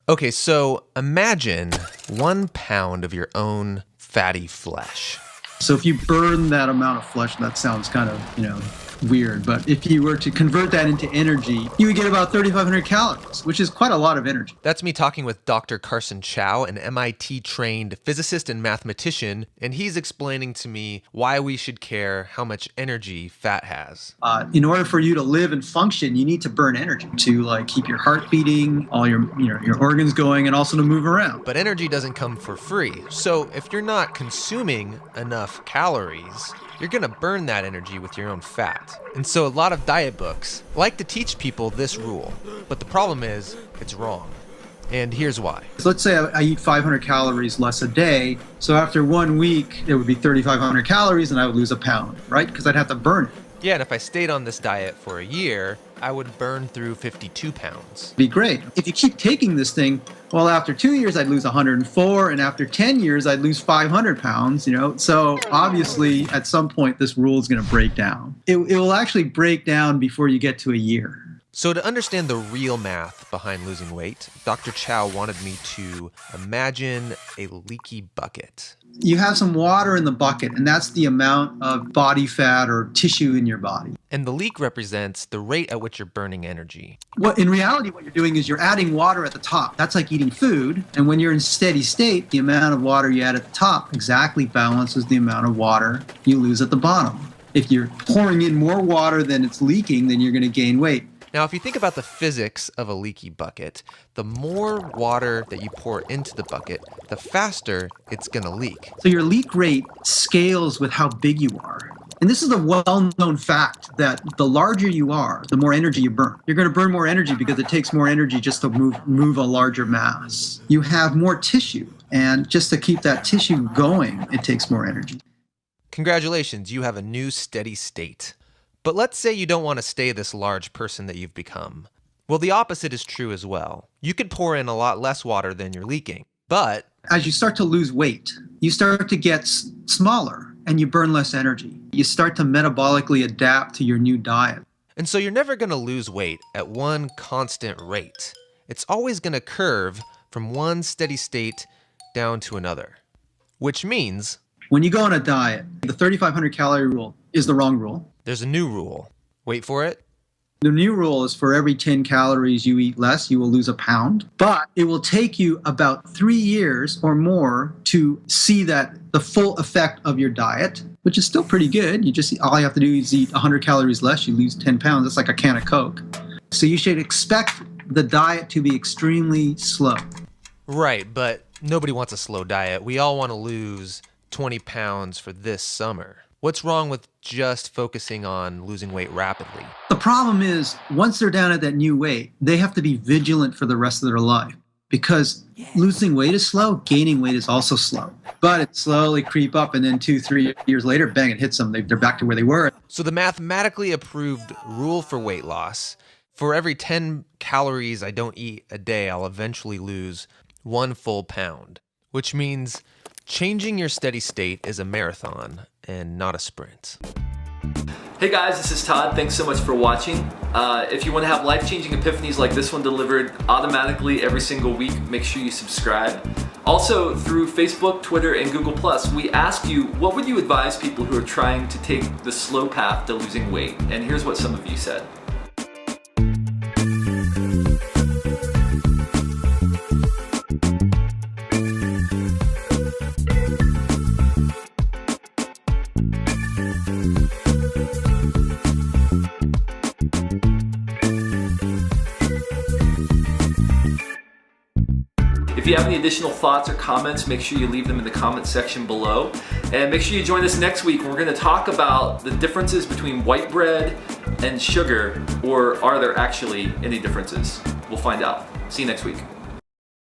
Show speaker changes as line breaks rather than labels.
Okay, so imagine 1 pound of your own fatty flesh.
So if you burn that amount of flesh, that sounds kind of, weird. But if you were to convert that into energy, you would get about 3,500 calories, which is quite a lot of energy.
That's me talking with Dr. Carson Chow, an MIT-trained physicist and mathematician, and he's explaining to me why we should care how much energy fat has.
In order for you to live and function, you need to burn energy to keep your heart beating, all your organs going, and also to move around.
But energy doesn't come for free. So if you're not consuming enough calories, you're gonna burn that energy with your own fat. And so a lot of diet books like to teach people this rule, but the problem is it's wrong. And here's why.
So let's say I eat 500 calories less a day. So after 1 week, it would be 3,500 calories and I would lose a pound, right? Because I'd have to burn it.
Yeah, and if I stayed on this diet for a year, I would burn through 52 pounds.
Be great. If you keep taking this thing, well, after 2 years, I'd lose 104, and after 10 years, I'd lose 500 pounds, So obviously, at some point, this rule is going to break down. It will actually break down before you get to a year.
So to understand the real math behind losing weight, Dr. Chow wanted me to imagine a leaky bucket.
You have some water in the bucket, and that's the amount of body fat or tissue in your body.
And the leak represents the rate at which you're burning energy.
In reality, what you're doing is you're adding water at the top. That's like eating food. And when you're in steady state, the amount of water you add at the top exactly balances the amount of water you lose at the bottom. If you're pouring in more water than it's leaking, then you're going to gain weight.
Now, if you think about the physics of a leaky bucket, the more water that you pour into the bucket, the faster it's going to leak.
So your leak rate scales with how big you are. And this is a well-known fact that the larger you are, the more energy you burn. You're going to burn more energy because it takes more energy just to move a larger mass. You have more tissue, and just to keep that tissue going, it takes more energy.
Congratulations, you have a new steady state. But let's say you don't want to stay this large person that you've become. Well, the opposite is true as well. You could pour in a lot less water than you're leaking, but
as you start to lose weight, you start to get smaller and you burn less energy. You start to metabolically adapt to your new diet.
And so you're never going to lose weight at one constant rate. It's always going to curve from one steady state down to another, which means
when you go on a diet, the 3,500 calorie rule is the wrong rule.
There's a new rule. Wait for it.
The new rule is for every 10 calories you eat less, you will lose a pound. But it will take you about 3 years or more to see the full effect of your diet, which is still pretty good. All you have to do is eat 100 calories less, you lose 10 pounds. That's like a can of Coke. So you should expect the diet to be extremely slow.
Right, but nobody wants a slow diet. We all want to lose 20 pounds for this summer. What's wrong with just focusing on losing weight rapidly?
The problem is, once they're down at that new weight, they have to be vigilant for the rest of their life. Because losing weight is slow, gaining weight is also slow. But it slowly creep up, and then 2-3 years later, bang, it hits them. They're back to where they were.
So the mathematically approved rule for weight loss, for every 10 calories I don't eat a day, I'll eventually lose 1 full pound. Which means changing your steady state is a marathon and not a sprint.
Hey guys, this is Todd. Thanks so much for watching. If you want to have life-changing epiphanies like this one delivered automatically every single week, make sure you subscribe. Also, through Facebook, Twitter, and Google+, we ask you, what would you advise people who are trying to take the slow path to losing weight? And here's what some of you said. If you have any additional thoughts or comments, make sure you leave them in the comment section below. And make sure you join us next week when we're going to talk about the differences between white bread and sugar, or are there actually any differences? We'll find out. See you next week.